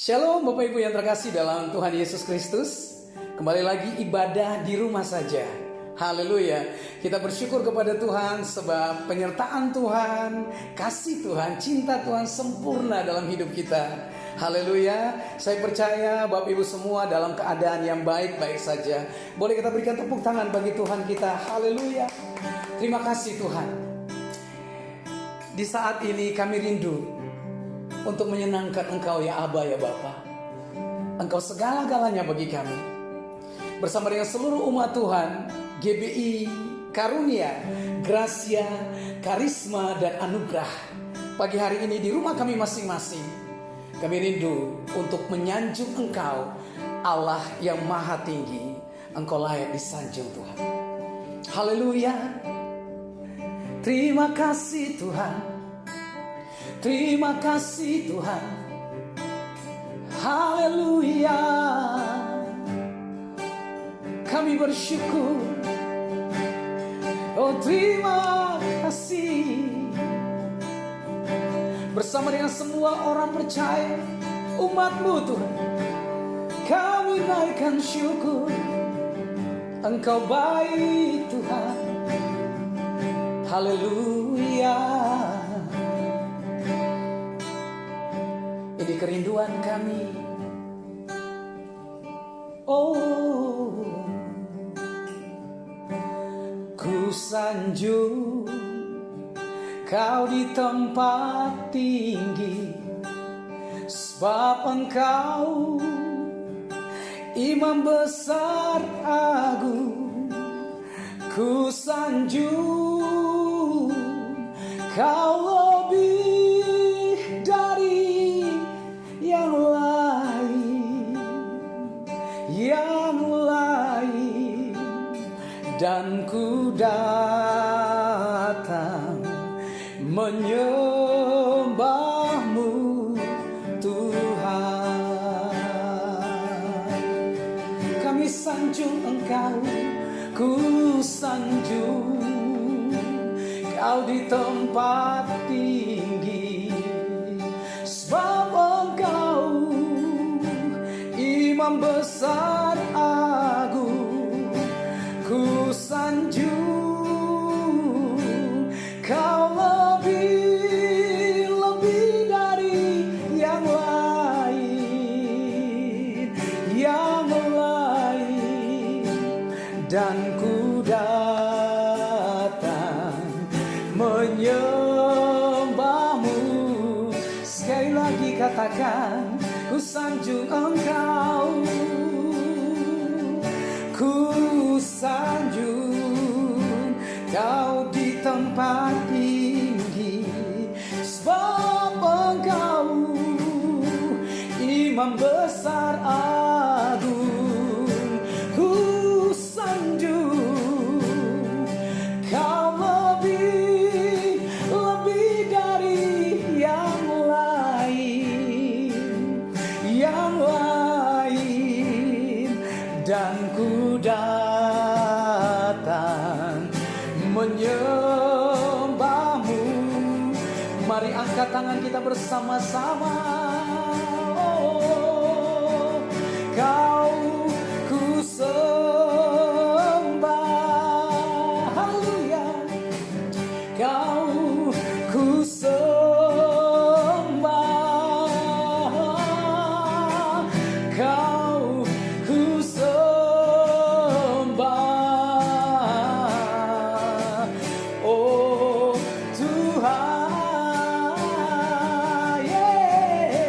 Shalom Bapak Ibu yang terkasih dalam Tuhan Yesus Kristus. Kembali lagi ibadah di rumah saja. Haleluya. Kita bersyukur kepada Tuhan sebab penyertaan Tuhan, kasih Tuhan, cinta Tuhan sempurna dalam hidup kita. Haleluya. Saya percaya Bapak Ibu semua dalam keadaan yang baik-baik saja. Boleh kita berikan tepuk tangan bagi Tuhan kita. Haleluya. Terima kasih Tuhan. Di saat ini kami rindu untuk menyenangkan Engkau ya Aba ya Bapa. Engkau segala-galanya bagi kami. Bersama dengan seluruh umat Tuhan, GBI, karunia, gracia, karisma, dan anugerah. Pagi hari ini di rumah kami masing-masing, kami rindu untuk menyanjung Engkau, Allah yang maha tinggi. Engkau layak disanjung Tuhan. Haleluya. Terima kasih Tuhan. Terima kasih Tuhan. Haleluya. Kami bersyukur. Oh terima kasih. Bersama dengan semua orang percaya, umat-Mu Tuhan, kami naikkan syukur. Engkau baik Tuhan. Haleluya. Ini kerinduan kami. Oh, ku sanjung Kau di tempat tinggi, sebab Engkau Imam besar agung. Ku sanjung Kau lebih dari yang lain, dan ku datang menyembah-Mu Tuhan. Kami sanjung Engkau, ku sanjung Kau di tempat tinggi, sebab Engkau Imam besar agung. Ku sanjung Kau lebih dari yang lain, dan ku datang menyembah-Mu. Sekali lagi katakan, ku sanjung Engkau, ku sanjung Kau di tempat tinggi, sebab Engkau Imam besar agung. Ku sanjung Kau lebih dari yang lain, dan ku datang menyembah-Mu. Mari angkat tangan kita bersama-sama. Oh, Kau ku sembah. Haleluya. Kau ku sembah. Kau ku sembah. Oh Tuhan, yeah.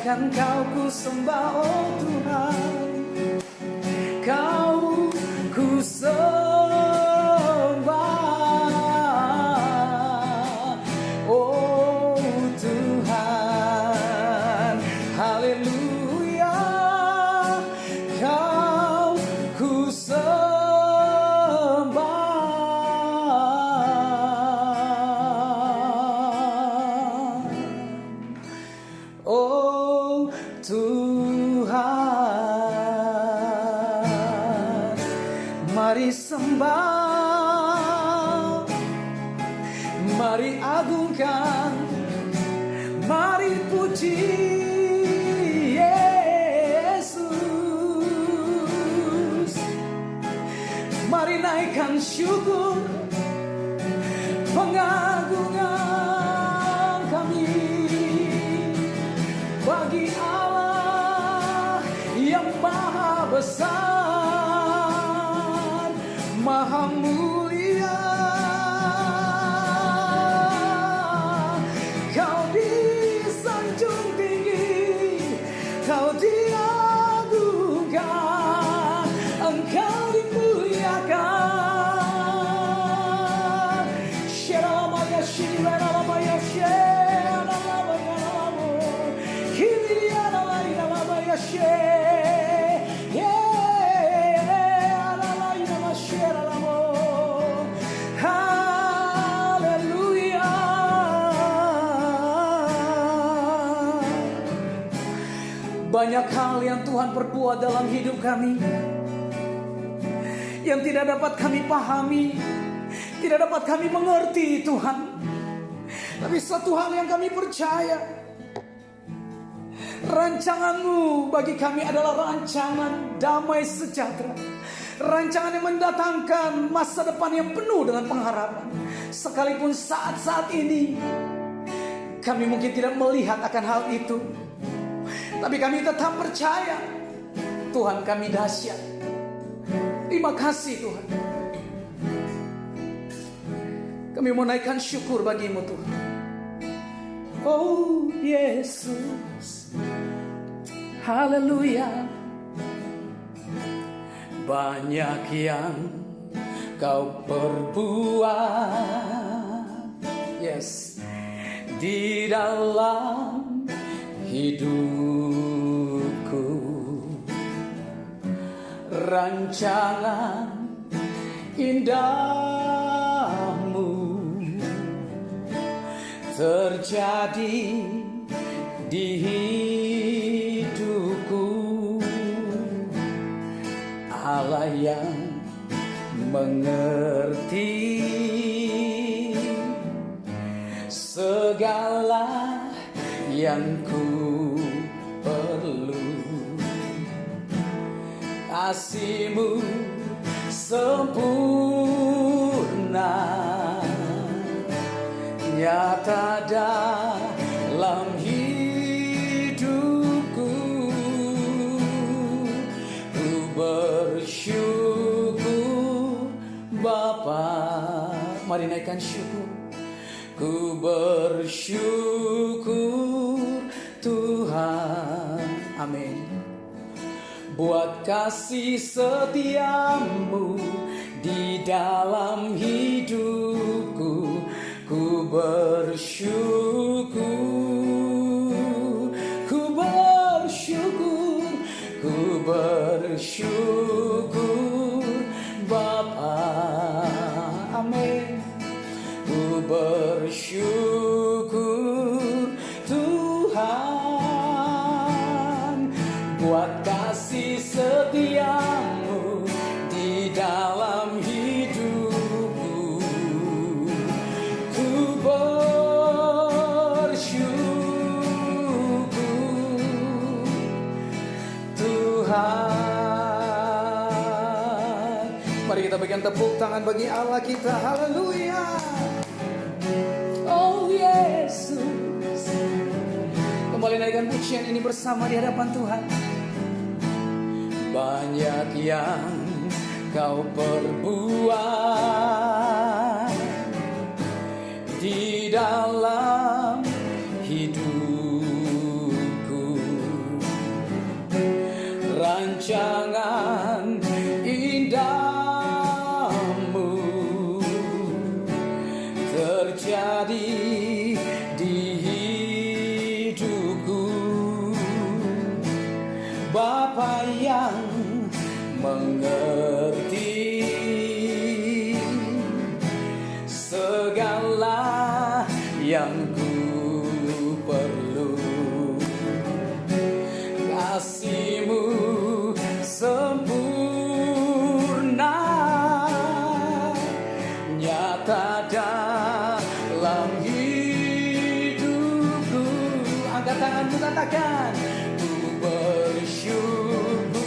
akan Kau ku sembah, oh Tuhan. Kau ku sembah, oh Tuhan. Haleluya, Kau ku sembah, oh Tuhan. Mari sembah, mari agungkan, mari puji Yesus. Mari naikkan syukur, pengagungan kami bagi Allah yang maha besar, maha mulia. Kau disanjung tinggi, Kau diagungkan, Engkau dimuliakan. Shiralamaya shiralamaya shiralamaya hiriyalamaya shiralamaya. Haleluya. Banyak hal yang Tuhan perbuat dalam hidup kami yang tidak dapat kami pahami, tidak dapat kami mengerti Tuhan. Tapi satu hal yang kami percaya, rancangan-Mu bagi kami adalah rancangan damai sejahtera, rancangan yang mendatangkan masa depan yang penuh dengan pengharapan. Sekalipun saat-saat ini kami mungkin tidak melihat akan hal itu, tapi kami tetap percaya Tuhan kami dahsyat. Terima kasih Tuhan. Kami mau naikkan syukur bagi-Mu Tuhan. Oh Yesus, haleluya. Banyak yang Kau perbuat, yes, di dalam hidupku. Rancangan indah-Mu terjadi di hidupku. Allah yang mengerti segala yang ku perlu. Kasih-Mu sempurna, nyata dalam hidupku. Ku bersyukur Bapa. Mari naikkan syukur. Ku bersyukur Tuhan. Amin. Buat kasih setia-Mu di dalam hidupku. Ku bersyukur, ku bersyukur, ku bersyukur Bapa. Amin. Ku bersyukur Tuhan buat kasih setia-Mu di dalam hidupku. Ku bersyukur Tuhan. Mari kita berikan tepuk tangan bagi Allah kita. Haleluya. Oh Yesus, kembali naikkan pujian ini bersama di hadapan Tuhan. Banyak yang Kau perbuat di dalam hidupku. mengerti segala yang ku perlu. Kasih-Mu sempurna, nyata dalam hidupku. Angkat tanganmu, katakan, ku bersyukur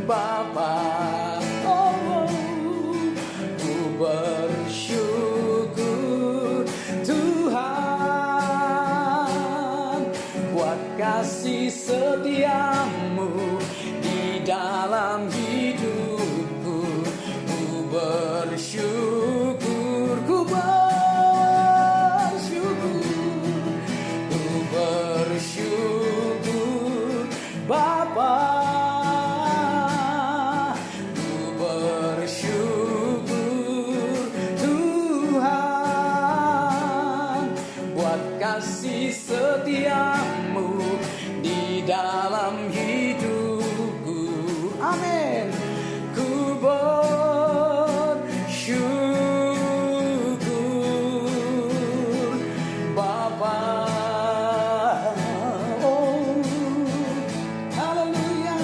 Bapa. Oh, ku bersyukur Tuhan buat kasih setia-Mu di dalam hidupku. Ku bersyukur, ku bersyukur Bapa. Ku bersyukur Tuhan buat kasih setia-Mu di dalam hidupku. Amin. Ku bersyukur Bapa. Oh, haleluya.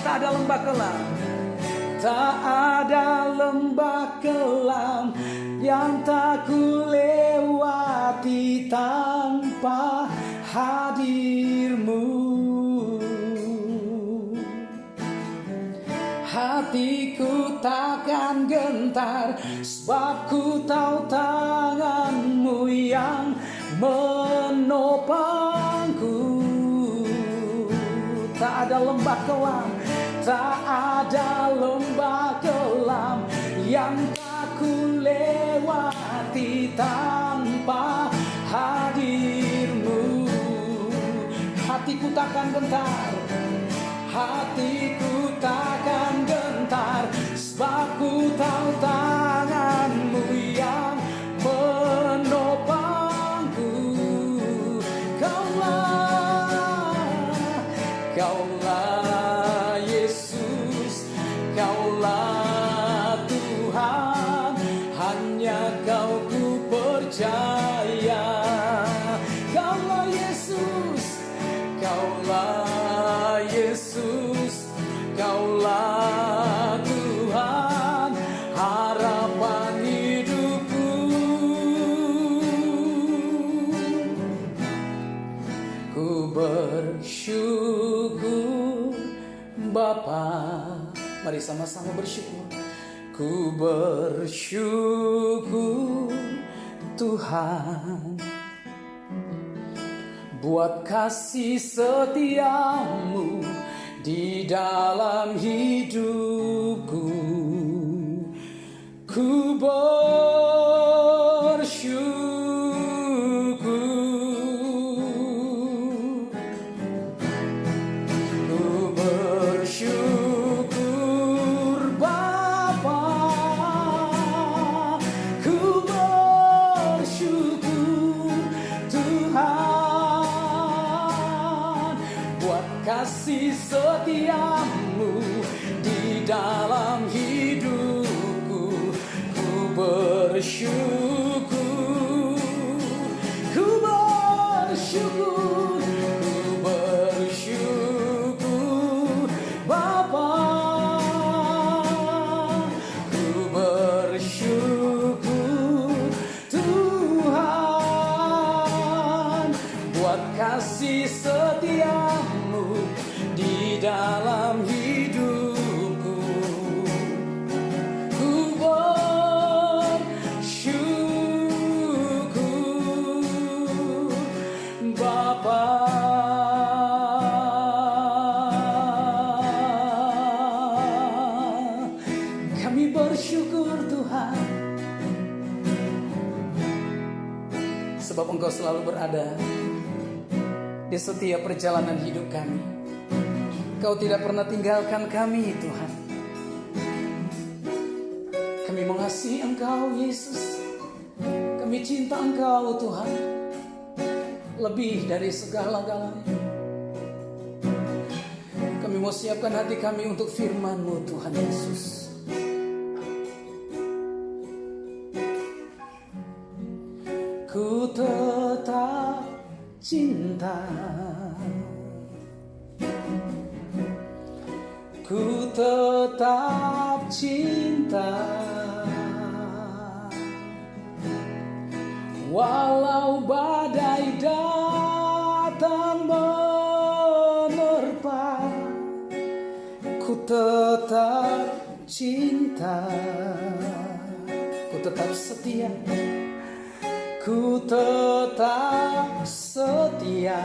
Tak ada lembah kelam, tak ada lembah kelam yang tak ku lewati tanpa hadir-Mu. Hatiku takkan gentar, sebab ku tahu tangan-Mu yang menopangku. Tak ada lembah kelam, tak ada lembah kelam yang tak ku lewati tanpa hadir-Mu. Hatiku takkan gentar, hatiku takkan gentar, sebab ku tahu tangan-Mu yang menopangku. Kaulah Yesus, Kaulah Tuhan, hanya Kau ku percaya. Kaulah Yesus, Kaulah Yesus, Kaulah Tuhan, harapan hidupku. Ku bersyukur Bapa. Mari sama-sama bersyukur. Ku bersyukur Tuhan buat kasih setia-Mu di dalam hidupku. Ku bersyukur Bapa. Ku bersyukur Tuhan buat kasih setia-Mu di dalam hidupku. Ku bersyukur, ku bersyukur, ku bersyukur Bapa. Ku bersyukur Tuhan buat kasih setia-Mu di dalam hidupku. Ku bersyukur Bapa. Kami bersyukur Tuhan, sebab Engkau selalu berada di setiap perjalanan hidup kami. Kau tidak pernah tinggalkan kami Tuhan. Kami mengasihi Engkau Yesus. Kami cinta Engkau Tuhan, lebih dari segala-galanya. Kami Kami mau siapkan hati kami untuk firman-Mu Tuhan Yesus. Ku tetap cinta, ku tetap cinta, walau badai datang menerpa, ku tetap cinta, ku tetap setia, ku tetap setia.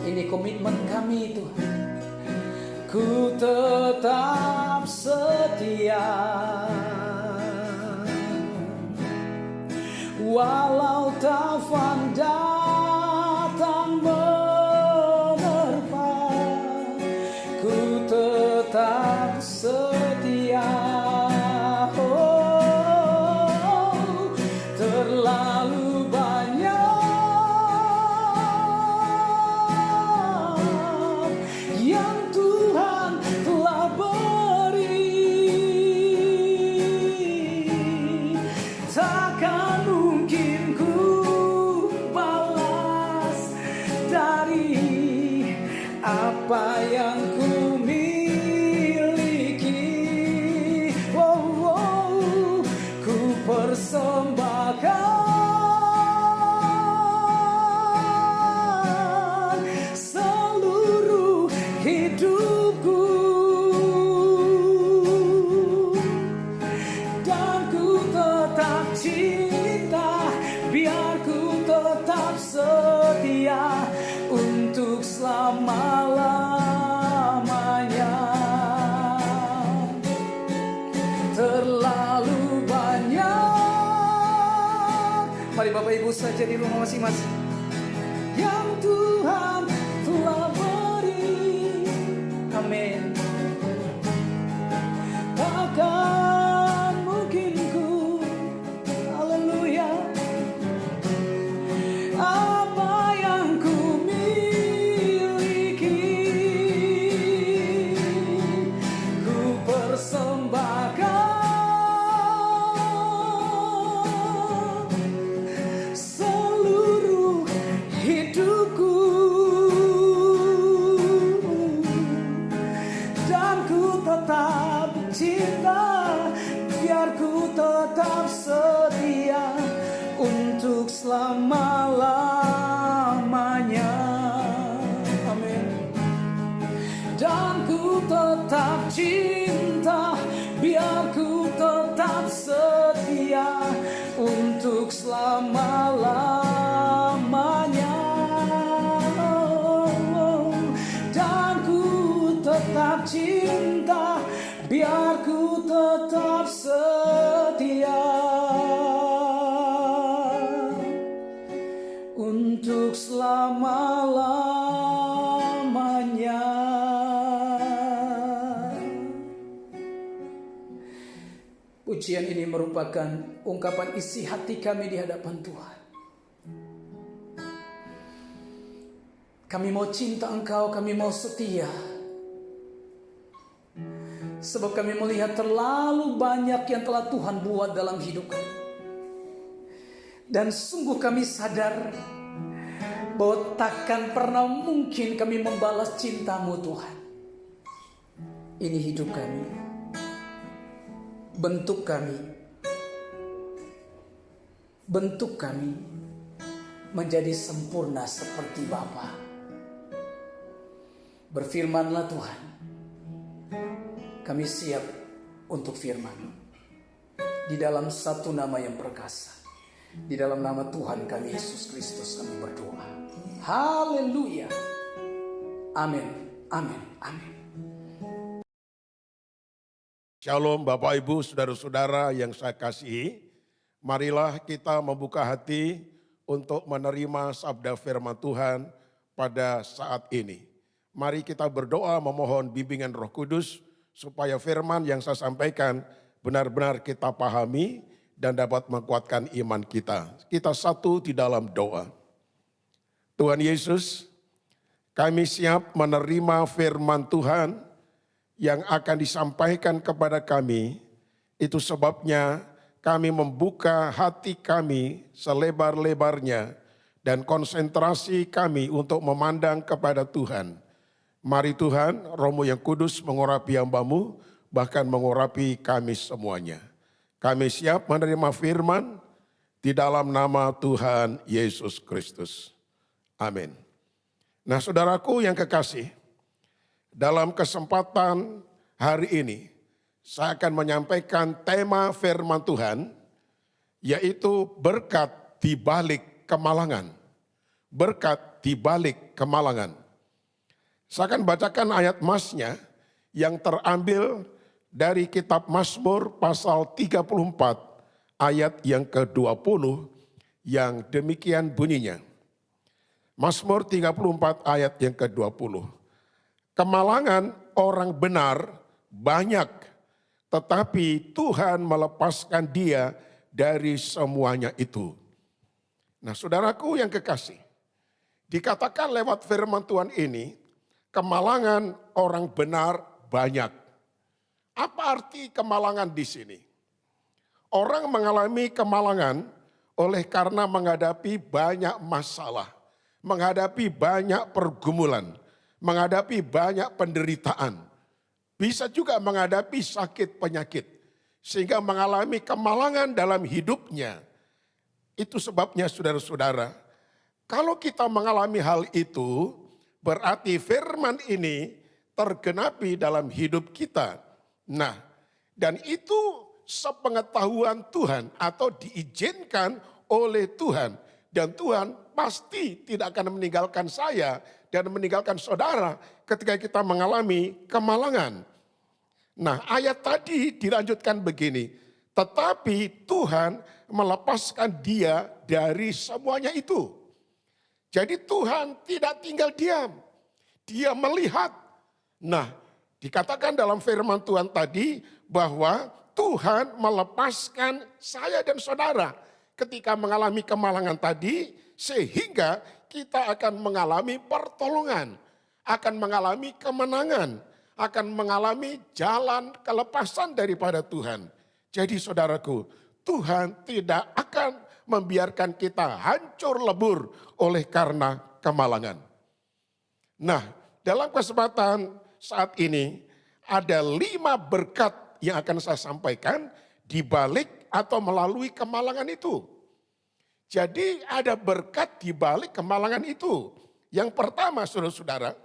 Ini komitmen kami Tuhan. Ku tetap setia, walau taufan datang menerpa, ku tetap setia. Oh, terlalu banyak yang Tuhan telah beri, takkan mungkin ku balas dari apa yang ku miliki. Oh, oh, ku persembahkan seluruh hidupku, dan ku tetap cinta, biar ku tetap setia untuk selama-lamanya. Terlalu banyak, mari Bapak Ibu saja di rumah masing-masing, yang Tuhan telah beri. Amin. Takkan mungkin ku, haleluya, apa yang ku miliki, ku persembahkan seluruh hidupku, dan ku tetap cinta, biar ku tetap setia untuk selama-lamanya. Amin. Dan ku tetap cinta, biar ku tetap setia untuk selama-lamanya. Dan ku tetap cinta, biar ku tetap setia untuk selama-lamanya. Pujian ini merupakan ungkapan isi hati kami di hadapan Tuhan. Kami mau cinta Engkau, kami mau setia. Sebab kami melihat terlalu banyak yang telah Tuhan buat dalam hidup kami. Dan sungguh kami sadar bahwa takkan pernah mungkin kami membalas cinta-Mu Tuhan. Ini hidup kami, bentuk kami menjadi sempurna seperti Bapa. Berfirmanlah Tuhan, kami siap untuk firman. Di dalam satu nama yang perkasa, di dalam nama Tuhan kami Yesus Kristus kami berdoa. Haleluya. Amin. Amin. Amin. Shalom Bapak Ibu, saudara-saudara yang saya kasihi. Marilah kita membuka hati untuk menerima sabda firman Tuhan pada saat ini. Mari kita berdoa memohon bimbingan Roh Kudus supaya firman yang saya sampaikan benar-benar kita pahami dan dapat menguatkan iman kita. Kita satu di dalam doa. Tuhan Yesus, Kami siap menerima firman Tuhan yang akan disampaikan kepada kami. Itu sebabnya kami membuka hati kami selebar-lebarnya dan konsentrasi kami untuk memandang kepada Tuhan. Mari Tuhan, Roh-Mu yang kudus mengurapi hamba-Mu, bahkan mengurapi kami semuanya. Kami siap menerima firman di dalam nama Tuhan Yesus Kristus. Amin. Nah, saudaraku yang kekasih, dalam kesempatan hari ini, saya akan menyampaikan tema firman Tuhan, yaitu berkat di balik kemalangan. Berkat di balik kemalangan. Saya akan bacakan ayat masnya yang terambil dari kitab Mazmur pasal 34 ayat yang ke-20 yang demikian bunyinya. Mazmur 34 ayat yang ke-20. Kemalangan orang benar banyak, tetapi Tuhan melepaskan dia dari semuanya itu. Nah, saudaraku yang kekasih, dikatakan lewat firman Tuhan ini, kemalangan orang benar banyak. Apa arti kemalangan di sini? Orang mengalami kemalangan oleh karena menghadapi banyak masalah, menghadapi banyak pergumulan, menghadapi banyak penderitaan. Bisa juga menghadapi sakit penyakit, sehingga mengalami kemalangan dalam hidupnya. Itu sebabnya saudara-saudara, kalau kita mengalami hal itu, berarti firman ini tergenapi dalam hidup kita. Nah, dan itu sepengetahuan Tuhan atau diizinkan oleh Tuhan. Dan Tuhan pasti tidak akan meninggalkan saya dan meninggalkan saudara ketika kita mengalami kemalangan. Nah, ayat tadi dilanjutkan begini, tetapi Tuhan melepaskan dia dari semuanya itu. Jadi Tuhan tidak tinggal diam, dia melihat. Nah, dikatakan dalam firman Tuhan tadi bahwa Tuhan melepaskan saya dan saudara ketika mengalami kemalangan tadi, sehingga kita akan mengalami pertolongan, akan mengalami kemenangan, akan mengalami jalan kelepasan daripada Tuhan. Jadi saudaraku, Tuhan tidak akan membiarkan kita hancur lebur oleh karena kemalangan. Nah, dalam kesempatan saat ini ada 5 berkat yang akan saya sampaikan di balik atau melalui kemalangan itu. Jadi ada berkat di balik kemalangan itu. Yang pertama saudara-saudara,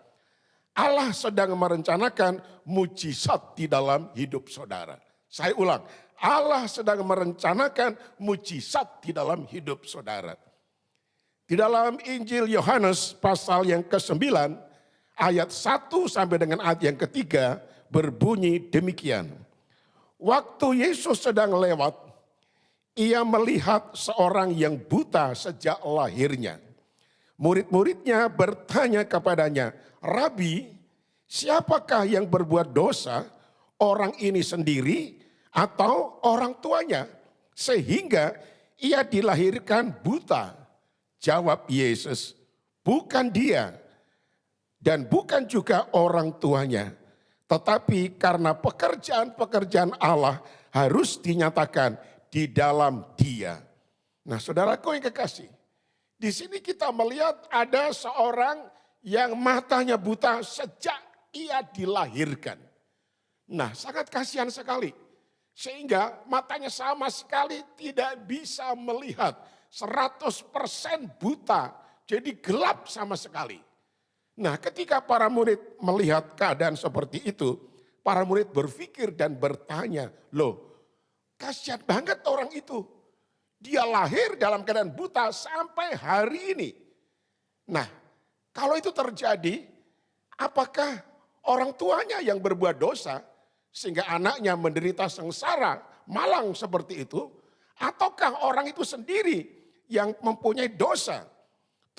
Allah sedang merencanakan mujizat di dalam hidup saudara. Saya ulang, Allah sedang merencanakan mujizat di dalam hidup saudara. Di dalam Injil Yohanes pasal yang ke-9 ayat 1 sampai dengan ayat yang ke-3 berbunyi demikian. Waktu Yesus sedang lewat, ia melihat seorang yang buta sejak lahirnya. Murid-muridnya bertanya kepadanya, Rabi, siapakah yang berbuat dosa, orang ini sendiri atau orang tuanya, sehingga ia dilahirkan buta? Jawab Yesus, bukan dia dan bukan juga orang tuanya, tetapi karena pekerjaan-pekerjaan Allah harus dinyatakan di dalam dia. Nah, saudaraku yang kekasih, di sini kita melihat ada seorang yang matanya buta sejak ia dilahirkan. Nah, sangat kasihan sekali. Sehingga matanya sama sekali tidak bisa melihat, 100% buta, jadi gelap sama sekali. Nah, ketika para murid melihat keadaan seperti itu, para murid berpikir dan bertanya, loh, kasihan banget orang itu. Dia lahir dalam keadaan buta sampai hari ini. Nah, kalau itu terjadi, apakah orang tuanya yang berbuat dosa sehingga anaknya menderita sengsara, malang seperti itu? Ataukah orang itu sendiri yang mempunyai dosa?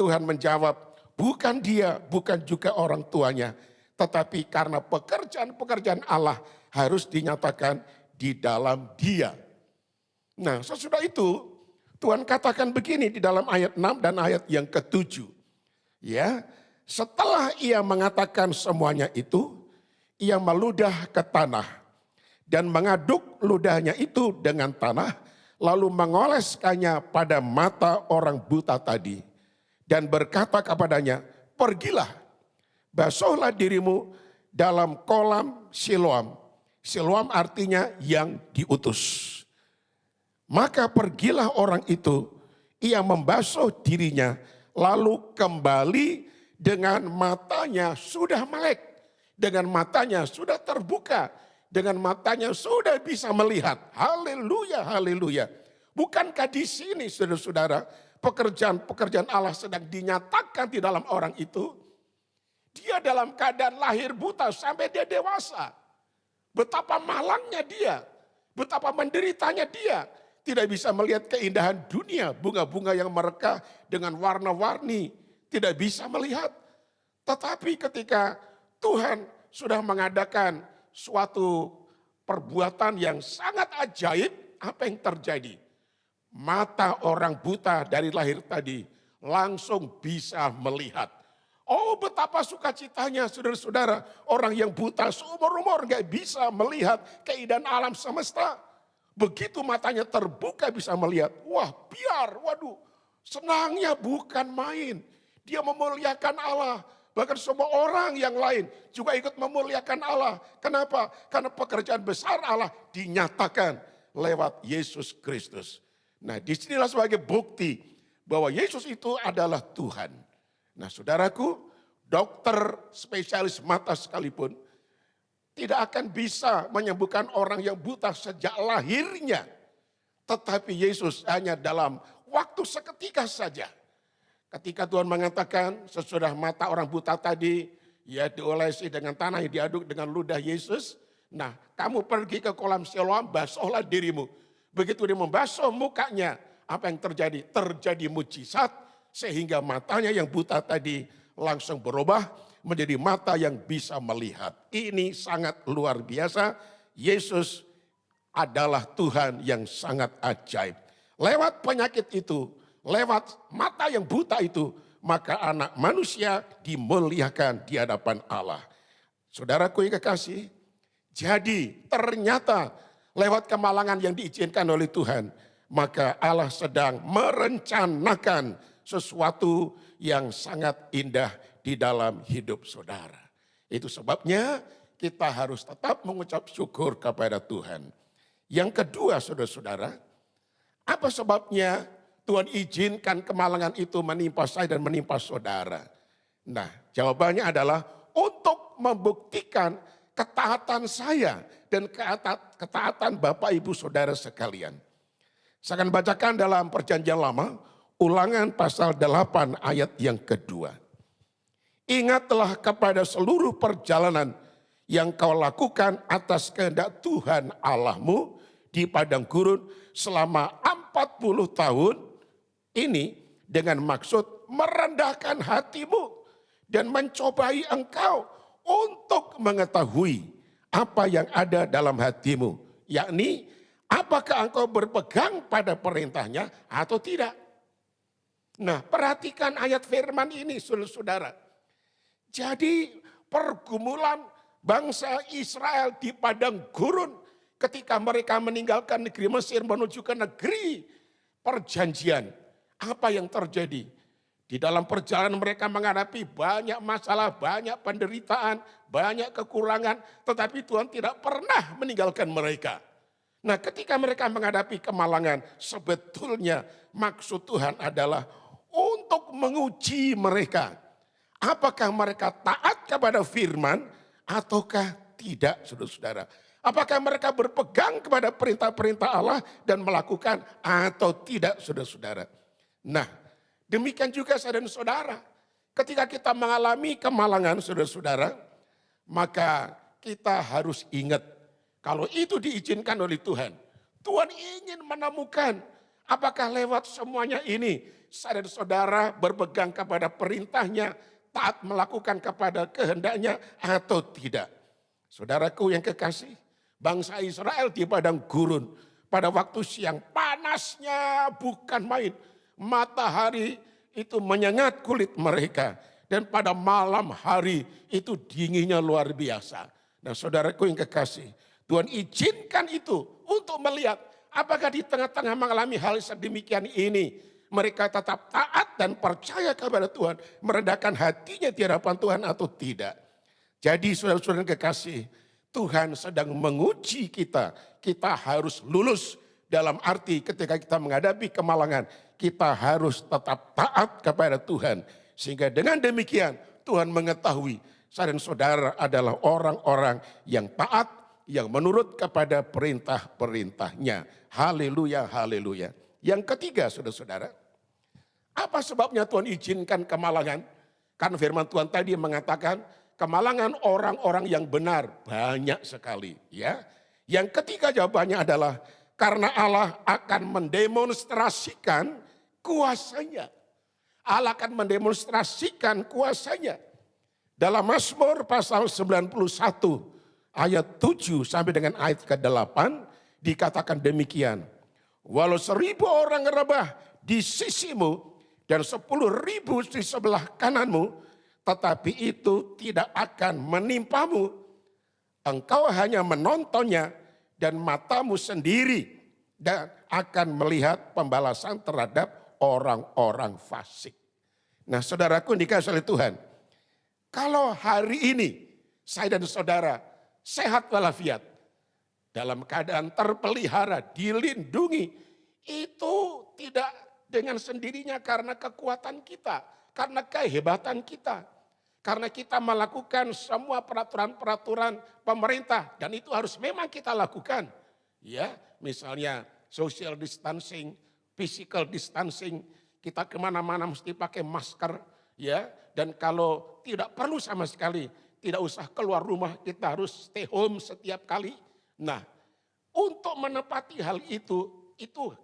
Tuhan menjawab, bukan dia, bukan juga orang tuanya. Tetapi karena pekerjaan-pekerjaan Allah harus dinyatakan di dalam dia. Nah, sesudah itu Tuhan katakan begini di dalam ayat 6 dan ayat yang ke-7. Ya, Setelah ia mengatakan semuanya itu, ia meludah ke tanah dan mengaduk ludahnya itu dengan tanah, lalu mengoleskannya pada mata orang buta tadi dan berkata kepadanya, "Pergilah, basuhlah dirimu dalam kolam Siloam." Siloam artinya yang diutus. Maka pergilah orang itu, ia membasuh dirinya, lalu kembali dengan matanya sudah melek, dengan matanya sudah terbuka, dengan matanya sudah bisa melihat. Haleluya, haleluya. Bukankah di sini saudara-saudara, pekerjaan-pekerjaan Allah sedang dinyatakan di dalam orang itu? Dia dalam keadaan lahir buta sampai dia dewasa. Betapa malangnya dia, betapa menderitanya dia. Tidak bisa melihat keindahan dunia, bunga-bunga yang merekah dengan warna-warni. Tidak bisa melihat. Tetapi ketika Tuhan sudah mengadakan suatu perbuatan yang sangat ajaib, apa yang terjadi? Mata orang buta dari lahir tadi langsung bisa melihat. Oh, betapa sukacitanya saudara-saudara, orang yang buta seumur-umur gak bisa melihat keindahan alam semesta. Begitu matanya terbuka bisa melihat, wah biar, waduh, senangnya bukan main. Dia memuliakan Allah, bahkan semua orang yang lain juga ikut memuliakan Allah. Kenapa? Karena pekerjaan besar Allah dinyatakan lewat Yesus Kristus. Nah, disinilah sebagai bukti bahwa Yesus itu adalah Tuhan. Nah, saudaraku, dokter spesialis mata sekalipun tidak akan bisa menyembuhkan orang yang buta sejak lahirnya. Tetapi Yesus hanya dalam waktu seketika saja. Ketika Tuhan mengatakan sesudah mata orang buta tadi, ya diolesi dengan tanah yang diaduk dengan ludah Yesus. Nah, kamu pergi ke kolam Siloam, basuhlah dirimu. Begitu dia membasuh mukanya, apa yang terjadi? Terjadi mujizat sehingga matanya yang buta tadi langsung berubah menjadi mata yang bisa melihat. Ini sangat luar biasa. Yesus adalah Tuhan yang sangat ajaib. Lewat penyakit itu, lewat mata yang buta itu, maka anak manusia dimuliakan di hadapan Allah. Saudaraku yang kekasih, jadi ternyata lewat kemalangan yang diizinkan oleh Tuhan, maka Allah sedang merencanakan sesuatu yang sangat indah di dalam hidup saudara. Itu sebabnya kita harus tetap mengucap syukur kepada Tuhan. Yang kedua saudara-saudara, apa sebabnya Tuhan izinkan kemalangan itu menimpa saya dan menimpa saudara? Nah, jawabannya adalah untuk membuktikan ketaatan saya dan ketaatan Bapak Ibu Saudara sekalian. Saya akan bacakan dalam Perjanjian Lama, Ulangan pasal 8 ayat yang kedua. Ingatlah kepada seluruh perjalanan yang kau lakukan atas kehendak Tuhan Allahmu di padang gurun selama 40 tahun ini dengan maksud merendahkan hatimu dan mencobai engkau untuk mengetahui apa yang ada dalam hatimu, yakni apakah engkau berpegang pada perintahnya atau tidak. Nah, perhatikan ayat firman ini saudara. Jadi pergumulan bangsa Israel di padang gurun ketika mereka meninggalkan negeri Mesir menuju ke negeri perjanjian. Apa yang terjadi? Di dalam perjalanan mereka menghadapi banyak masalah, banyak penderitaan, banyak kekurangan. Tetapi Tuhan tidak pernah meninggalkan mereka. Nah, ketika mereka menghadapi kemalangan, sebetulnya maksud Tuhan adalah untuk menguji mereka. Apakah mereka taat kepada firman ataukah tidak, saudara-saudara. Apakah mereka berpegang kepada perintah-perintah Allah dan melakukan atau tidak, saudara-saudara. Nah, demikian juga saya dan saudara. Ketika kita mengalami kemalangan, saudara-saudara, maka kita harus ingat kalau itu diizinkan oleh Tuhan. Tuhan ingin menemukan apakah lewat semuanya ini saya dan saudara berpegang kepada perintahnya, taat melakukan kepada kehendaknya atau tidak. Saudaraku yang kekasih, bangsa Israel di padang gurun pada waktu siang panasnya bukan main. Matahari itu menyengat kulit mereka Dan pada malam hari itu dinginnya luar biasa. Nah saudaraku yang kekasih, Tuhan izinkan itu untuk melihat apakah di tengah-tengah mengalami hal sedemikian ini mereka tetap taat dan percaya kepada Tuhan, merendahkan hatinya di hadapan Tuhan atau tidak. Jadi saudara-saudara yang kekasih, Tuhan sedang menguji kita. Kita harus lulus dalam arti ketika kita menghadapi kemalangan, kita harus tetap taat kepada Tuhan. Sehingga dengan demikian Tuhan mengetahui saya dan saudara adalah orang-orang yang taat, yang menurut kepada perintah-perintahnya. Haleluya, haleluya. Yang ketiga saudara-saudara, apa sebabnya Tuhan izinkan kemalangan? Karena firman Tuhan tadi mengatakan kemalangan orang-orang yang benar banyak sekali. Ya. Yang ketiga jawabannya adalah karena Allah akan mendemonstrasikan kuasanya. Allah akan mendemonstrasikan kuasanya. Dalam Mazmur pasal 91 ayat 7 sampai dengan ayat ke-8 dikatakan demikian. Walau 1000 orang rebah di sisimu dan 10.000 di sebelah kananmu, tetapi itu tidak akan menimpamu. Engkau hanya menontonnya dan matamu sendiri dan akan melihat pembalasan terhadap orang-orang fasik. Nah saudaraku dikasihi oleh Tuhan, kalau hari ini saya dan saudara sehat walafiat, dalam keadaan terpelihara, dilindungi, itu tidak dengan sendirinya karena kekuatan kita, karena kehebatan kita. Karena kita melakukan semua peraturan-peraturan pemerintah dan itu harus memang kita lakukan. Ya, misalnya social distancing, physical distancing, kita kemana-mana mesti pakai masker, ya. Dan kalau tidak perlu sama sekali, tidak usah keluar rumah, kita harus stay home setiap kali. Nah, untuk menepati hal itu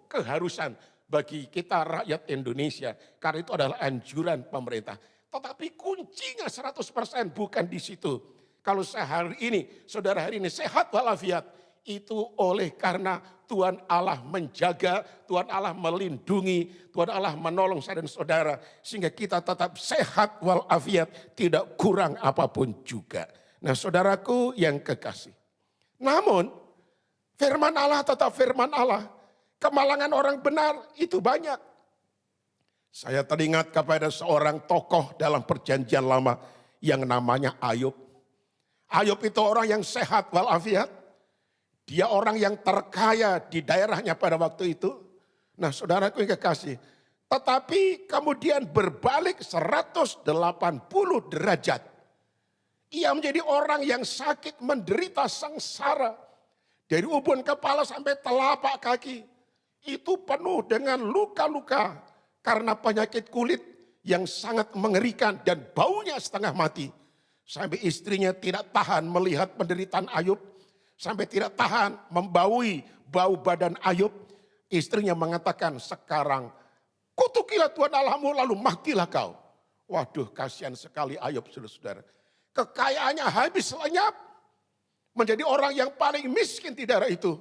keharusan bagi kita rakyat Indonesia. Karena itu adalah anjuran pemerintah. Tetapi kuncinya 100% bukan di situ. Kalau hari ini, saudara hari ini sehat walafiat, itu oleh karena Tuhan Allah menjaga, Tuhan Allah melindungi, Tuhan Allah menolong saya dan saudara. Sehingga kita tetap sehat walafiat, tidak kurang apapun juga. Nah saudaraku yang kekasih. Namun firman Allah tetap firman Allah. Kemalangan orang benar itu banyak. Saya teringat kepada seorang tokoh dalam perjanjian lama yang namanya Ayub. Ayub itu orang yang sehat walafiat. Dia orang yang terkaya di daerahnya pada waktu itu. Nah saudaraku yang kekasih. Tetapi kemudian berbalik 180 derajat. Ia menjadi orang yang sakit, menderita sengsara. Dari ubun kepala sampai telapak kaki. Itu penuh dengan luka-luka. Karena penyakit kulit yang sangat mengerikan dan baunya setengah mati. Sampai istrinya tidak tahan melihat penderitaan Ayub. Sampai tidak tahan membaui bau badan Ayub. Istrinya mengatakan sekarang kutukilah Tuhan Allahmu lalu matilah kau. Waduh kasihan sekali Ayub saudara-saudara. Kekayaannya habis lenyap. Menjadi orang yang paling miskin di daerah itu.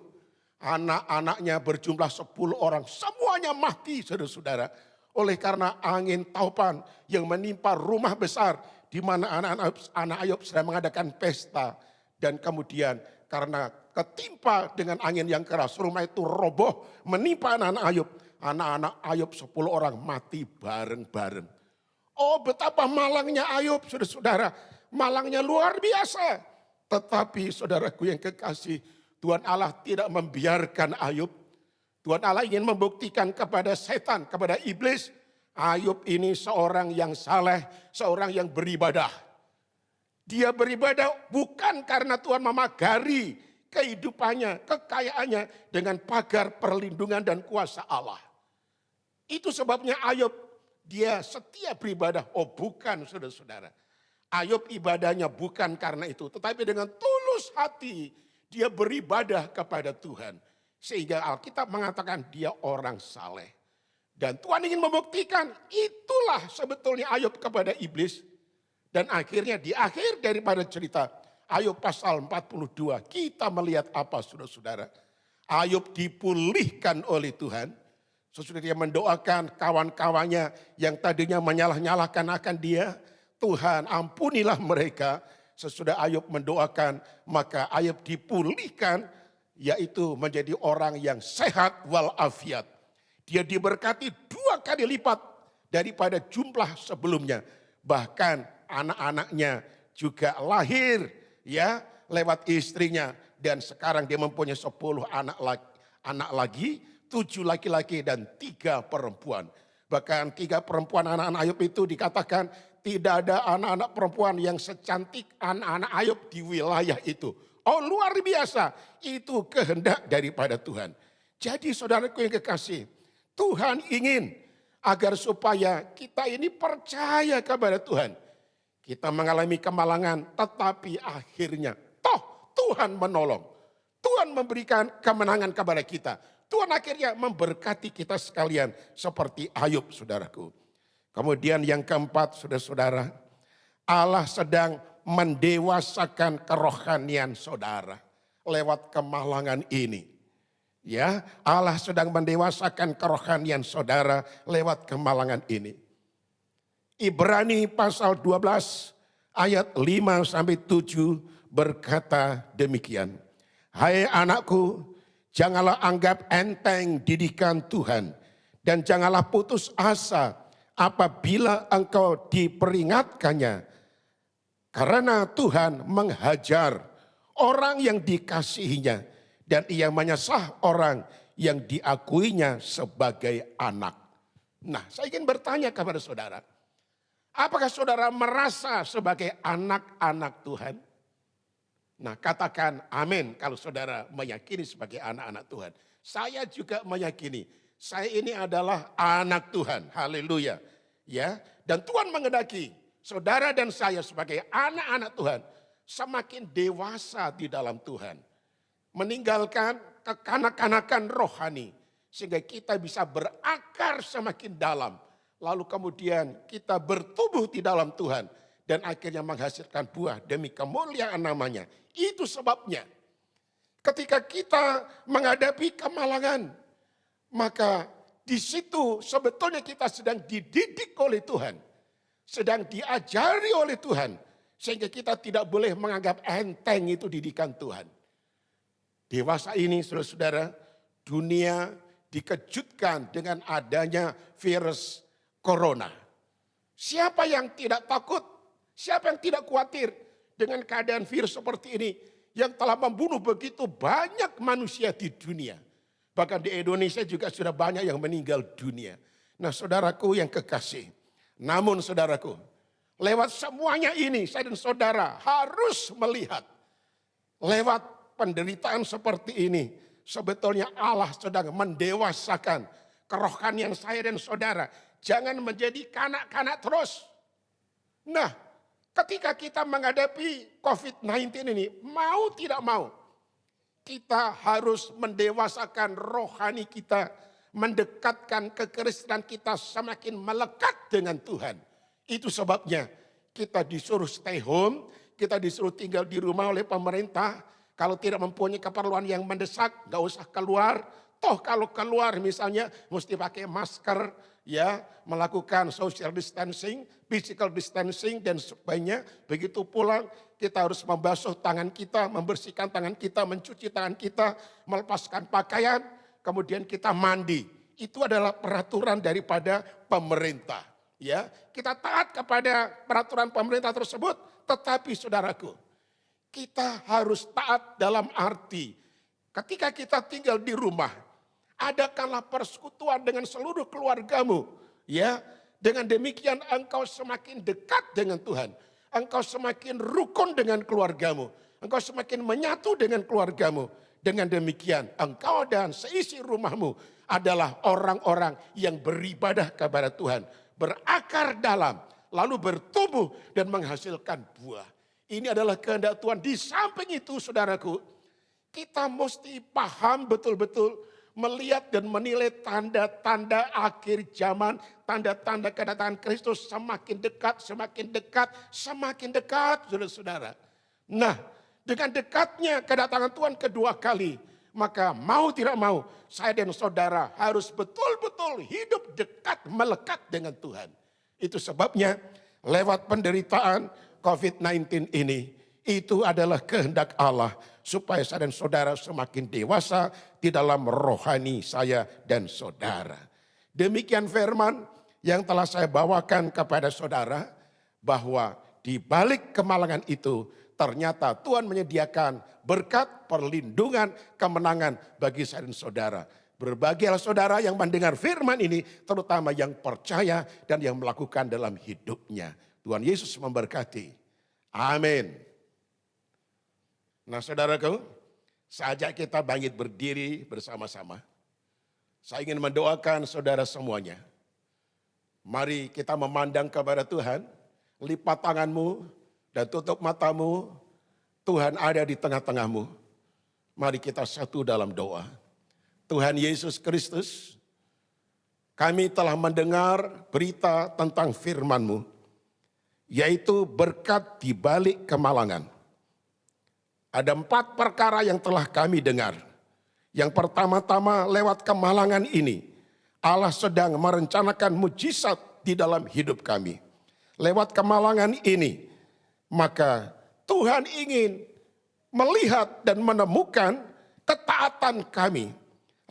Anak-anaknya berjumlah 10 orang. Semuanya mati saudara-saudara. Oleh karena angin taupan yang menimpa rumah besar di mana anak Ayub sedang mengadakan pesta. Dan kemudian karena ketimpa dengan angin yang keras, rumah itu roboh menimpa anak-anak Ayub. Anak-anak Ayub 10 orang mati bareng-bareng. Oh betapa malangnya Ayub saudara-saudara. Malangnya luar biasa. Tetapi saudaraku yang kekasih, Tuhan Allah tidak membiarkan Ayub. Tuhan Allah ingin membuktikan kepada setan, kepada iblis. Ayub ini seorang yang saleh, seorang yang beribadah. Dia beribadah bukan karena Tuhan memagari kehidupannya, kekayaannya dengan pagar perlindungan dan kuasa Allah. Itu sebabnya Ayub dia setia beribadah. Oh bukan saudara-saudara. Ayub ibadahnya bukan karena itu. Tetapi dengan tulus hati dia beribadah kepada Tuhan. Sehingga Alkitab mengatakan dia orang saleh. Dan Tuhan ingin membuktikan itulah sebetulnya Ayub kepada iblis. Dan akhirnya di akhir daripada cerita Ayub pasal 42 kita melihat apa saudara-saudara. Ayub dipulihkan oleh Tuhan. Sesudah dia mendoakan kawan-kawannya yang tadinya menyalah-nyalahkan akan dia. Tuhan ampunilah mereka. Sesudah Ayub mendoakan, maka Ayub dipulihkan, yaitu menjadi orang yang sehat walafiat. Dia diberkati 2 kali lipat daripada jumlah sebelumnya. Bahkan anak-anaknya juga lahir ya lewat istrinya. Dan sekarang dia mempunyai 10 anak lagi, 7 laki-laki dan 3 perempuan. Bahkan 3 perempuan anak-anak Ayub itu dikatakan tidak ada anak-anak perempuan yang secantik anak-anak Ayub di wilayah itu. Oh luar biasa, itu kehendak daripada Tuhan. Jadi saudaraku yang kekasih, Tuhan ingin agar supaya kita ini percaya kepada Tuhan. Kita mengalami kemalangan tetapi akhirnya toh Tuhan menolong. Tuhan memberikan kemenangan kepada kita. Tuhan akhirnya memberkati kita sekalian seperti Ayub saudaraku. Kemudian yang keempat saudara-saudara, Allah sedang mendewasakan kerohanian saudara lewat kemalangan ini. Ya, Allah sedang mendewasakan kerohanian saudara lewat kemalangan ini. Ibrani pasal 12 ayat 5 sampai 7 berkata demikian. Hai anakku, janganlah anggap enteng didikan Tuhan dan janganlah putus asa apabila engkau diperingatkannya. Karena Tuhan menghajar orang yang dikasihinya dan ia menyesah orang yang diakuinya sebagai anak. Nah, saya ingin bertanya kepada saudara, apakah saudara merasa sebagai anak-anak Tuhan? Nah, katakan amin kalau saudara meyakini sebagai anak-anak Tuhan. Saya juga meyakini, saya ini adalah anak Tuhan. Haleluya. Ya, dan Tuhan menghendaki saudara dan saya sebagai anak-anak Tuhan semakin dewasa di dalam Tuhan. Meninggalkan kekanak-kanakan rohani sehingga kita bisa berakar semakin dalam. Lalu kemudian kita bertumbuh di dalam Tuhan dan akhirnya menghasilkan buah demi kemuliaan namanya. Itu sebabnya ketika kita menghadapi kemalangan, maka di situ sebetulnya kita sedang dididik oleh Tuhan. Sedang diajari oleh Tuhan. Sehingga kita tidak boleh menganggap enteng itu didikan Tuhan. Dewasa ini saudara-saudara, dunia dikejutkan dengan adanya virus corona. Siapa yang tidak takut? Siapa yang tidak khawatir dengan keadaan virus seperti ini? Yang telah membunuh begitu banyak manusia di dunia. Bahkan di Indonesia juga sudah banyak yang meninggal dunia. Nah saudaraku yang kekasih. Namun saudaraku, lewat semuanya ini saya dan saudara harus melihat. Lewat penderitaan seperti ini, sebetulnya Allah sedang mendewasakan kerohanian saya dan saudara. Jangan menjadi kanak-kanak terus. Nah, ketika kita menghadapi COVID-19 ini, mau tidak mau, kita harus mendewasakan rohani kita, mendekatkan kekristenan kita semakin melekat dengan Tuhan. Itu sebabnya kita disuruh stay home, kita disuruh tinggal di rumah oleh pemerintah. Kalau tidak mempunyai keperluan yang mendesak, gak usah keluar. Toh kalau keluar misalnya mesti pakai masker, ya, melakukan social distancing, physical distancing dan sebagainya. Begitu pulang kita harus membasuh tangan kita, membersihkan tangan kita, mencuci tangan kita, melepaskan pakaian, kemudian kita mandi. Itu adalah peraturan daripada pemerintah. Ya, kita taat kepada peraturan pemerintah tersebut, tetapi saudaraku, kita harus taat dalam arti ketika kita tinggal di rumah, adakanlah persekutuan dengan seluruh keluargamu, ya. Dengan demikian engkau semakin dekat dengan Tuhan. Engkau semakin rukun dengan keluargamu. Engkau semakin menyatu dengan keluargamu. Dengan demikian engkau dan seisi rumahmu adalah orang-orang yang beribadah kepada Tuhan. Berakar dalam, lalu bertumbuh dan menghasilkan buah. Ini adalah kehendak Tuhan. Di samping itu saudaraku, kita mesti paham betul-betul melihat dan menilai tanda-tanda akhir zaman, tanda-tanda kedatangan Kristus semakin dekat, semakin dekat, semakin dekat, saudara-saudara. Nah, dengan dekatnya kedatangan Tuhan kedua kali, maka mau tidak mau, saya dan saudara harus betul-betul hidup dekat, melekat dengan Tuhan. Itu sebabnya lewat penderitaan COVID-19 ini, itu adalah kehendak Allah supaya saya dan saudara semakin dewasa di dalam rohani saya dan saudara. Demikian firman yang telah saya bawakan kepada saudara, bahwa di balik kemalangan itu ternyata Tuhan menyediakan berkat, perlindungan, kemenangan bagi saya dan saudara. Berbahagialah saudara yang mendengar firman ini, terutama yang percaya dan yang melakukan dalam hidupnya. Tuhan Yesus memberkati. Amin. Nah saudaraku, saatnya kita bangkit berdiri bersama-sama. Saya ingin mendoakan saudara semuanya. Mari kita memandang kepada Tuhan, lipat tanganmu dan tutup matamu. Tuhan ada di tengah-tengahmu. Mari kita satu dalam doa. Tuhan Yesus Kristus, kami telah mendengar berita tentang firman-Mu, yaitu berkat di balik kemalangan. Ada 4 perkara yang telah kami dengar. Yang pertama-tama, lewat kemalangan ini, Allah sedang merencanakan mujizat di dalam hidup kami. Lewat kemalangan ini, maka Tuhan ingin melihat dan menemukan ketaatan kami.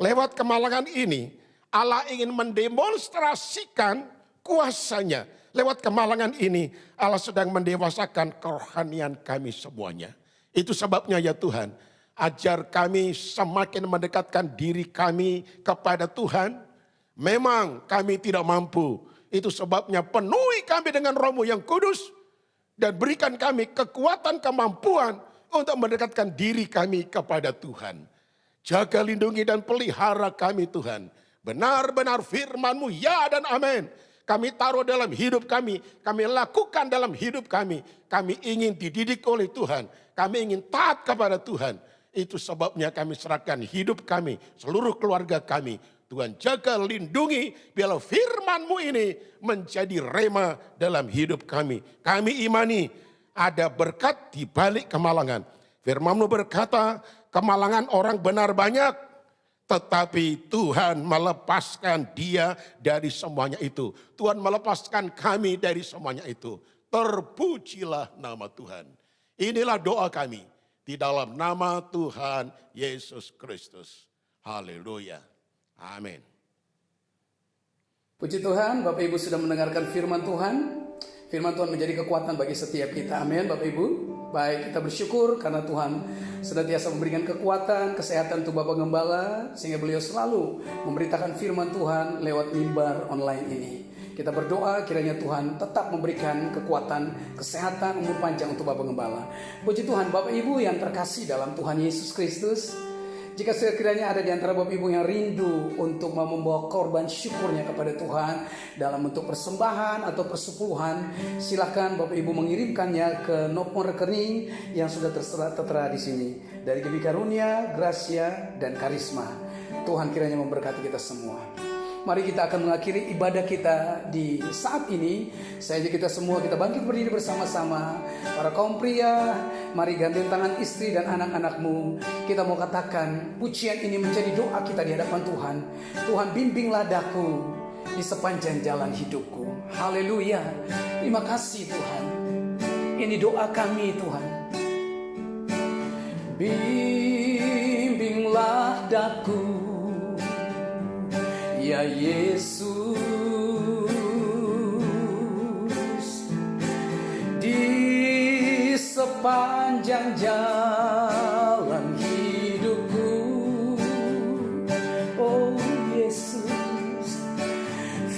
Lewat kemalangan ini, Allah ingin mendemonstrasikan kuasa-Nya. Lewat kemalangan ini, Allah sedang mendewasakan kerohanian kami semuanya. Itu sebabnya ya Tuhan, ajar kami semakin mendekatkan diri kami kepada Tuhan. Memang kami tidak mampu. Itu sebabnya penuhi kami dengan Roh-Mu yang kudus. Dan berikan kami kekuatan, kemampuan untuk mendekatkan diri kami kepada Tuhan. Jaga, lindungi, dan pelihara kami Tuhan. Benar-benar firman-Mu ya dan amin. Kami taruh dalam hidup kami lakukan dalam hidup kami. Kami ingin dididik oleh Tuhan. Kami ingin taat kepada Tuhan. Itu sebabnya kami serahkan hidup kami, seluruh keluarga kami. Tuhan jaga, lindungi, biarlah firman-Mu ini menjadi rema dalam hidup kami. Kami imani ada berkat di balik kemalangan. Firman-Mu berkata, kemalangan orang benar banyak, tetapi Tuhan melepaskan dia dari semuanya itu. Tuhan melepaskan kami dari semuanya itu. Terpujilah nama Tuhan. Inilah doa kami di dalam nama Tuhan Yesus Kristus. Haleluya. Amin. Puji Tuhan, Bapak Ibu sudah mendengarkan firman Tuhan. Firman Tuhan menjadi kekuatan bagi setiap kita. Amin, Bapak Ibu. Baik, kita bersyukur karena Tuhan senantiasa memberikan kekuatan, kesehatan untuk Bapak Gembala, sehingga beliau selalu memberitakan firman Tuhan lewat mimbar online ini. Kita berdoa kiranya Tuhan tetap memberikan kekuatan, kesehatan, umur panjang untuk Bapak Gembala. Puji Tuhan, Bapak Ibu yang terkasih dalam Tuhan Yesus Kristus. Jika sekiranya ada di antara Bapak Ibu yang rindu untuk mau membawa korban syukurnya kepada Tuhan dalam bentuk persembahan atau persepuluhan, silakan Bapak Ibu mengirimkannya ke nomor rekening yang sudah tertera di sini. Dari Gebi Karunia, Gracia, dan Karisma. Tuhan kiranya memberkati kita semua. Mari kita akan mengakhiri ibadah kita di saat ini. Saya ajak kita semua, kita bangkit berdiri bersama-sama. Para kaum pria, mari gandeng tangan istri dan anak-anakmu. Kita mau katakan pujian ini menjadi doa kita di hadapan Tuhan. Tuhan, bimbinglah daku di sepanjang jalan hidupku. Haleluya. Terima kasih Tuhan. Ini doa kami Tuhan. Bimbinglah daku, ya Yesus, di sepanjang jalan hidupku. Oh Yesus,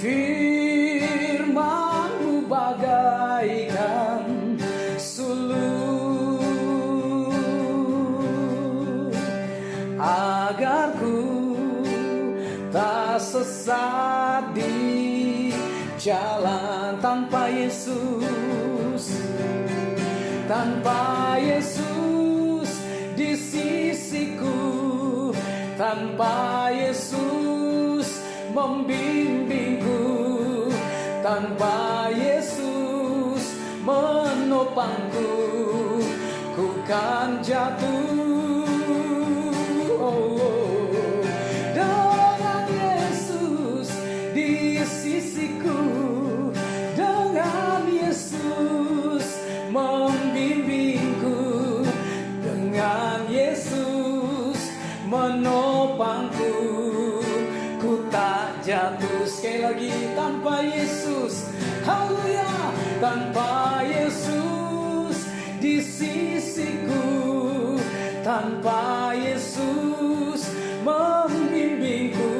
firman-Mu bagaikan suluh, agar ku tak sesat di jalan. Tanpa Yesus, tanpa Yesus di sisiku, tanpa Yesus membimbingku, tanpa Yesus menopangku, ku kan jatuh. Dengan Yesus di sisiku, dengan Yesus tanpa Yesus di sisiku, tanpa Yesus membimbingku,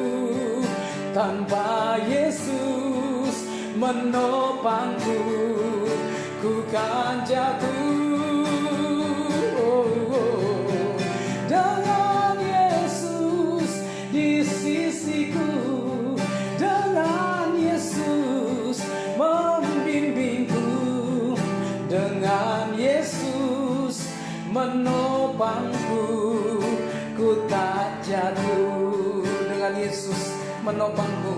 tanpa Yesus menopangku, ku kan jatuh. Dengan Yesus di sisiku, dengan Yesus membimbingku, dengan Yesus menopangku, ku tak jatuh. Dengan Yesus menopangku,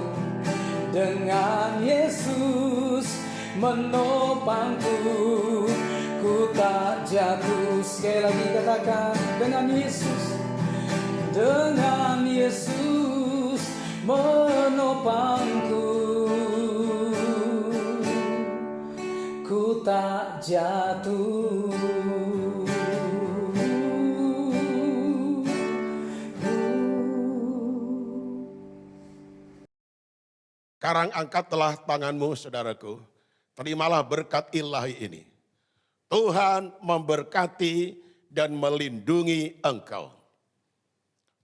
dengan Yesus menopangku, ku tak jatuh. Sekali lagi katakan, dengan Yesus, dengan Yesus menopangku, ku tak jatuh. Sekarang angkatlah tanganmu saudaraku, terimalah berkat ilahi ini. Tuhan memberkati dan melindungi engkau.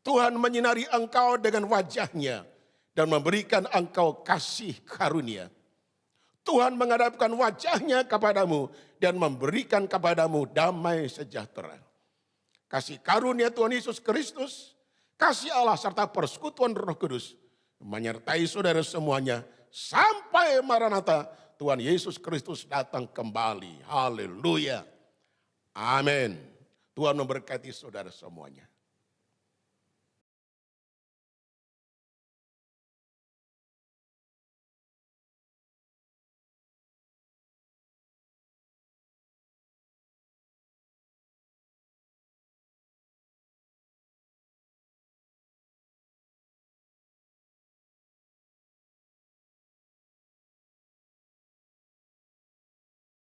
Tuhan menyinari engkau dengan wajahnya dan memberikan engkau kasih karunia. Tuhan menghadapkan wajahnya kepadamu dan memberikan kepadamu damai sejahtera. Kasih karunia Tuhan Yesus Kristus, kasih Allah serta persekutuan Roh Kudus menyertai saudara semuanya sampai Maranatha Tuhan Yesus Kristus datang kembali. Haleluya. Amin. Tuhan memberkati saudara semuanya.